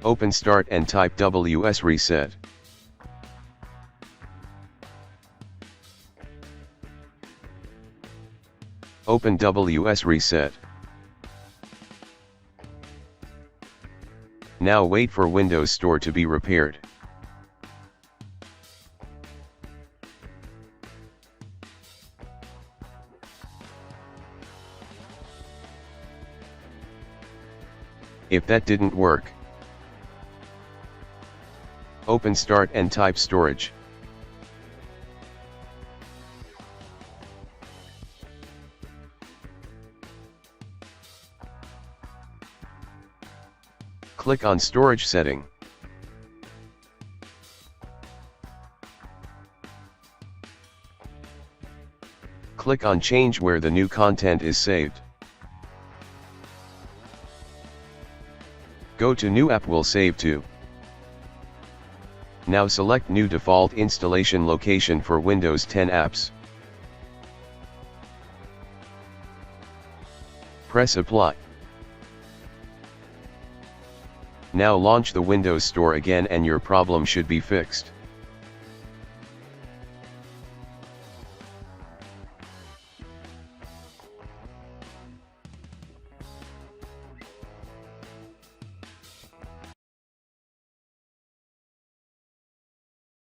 Open Start and type WS Reset. Open WS Reset. Now wait for Windows Store to be repaired. If that didn't work, open Start and type Storage. Click on Storage setting. Click on Change where the new content is saved. Go to New App will save to. Now select New Default Installation Location for Windows 10 apps. Press Apply. Now launch the Windows Store again and your problem should be fixed.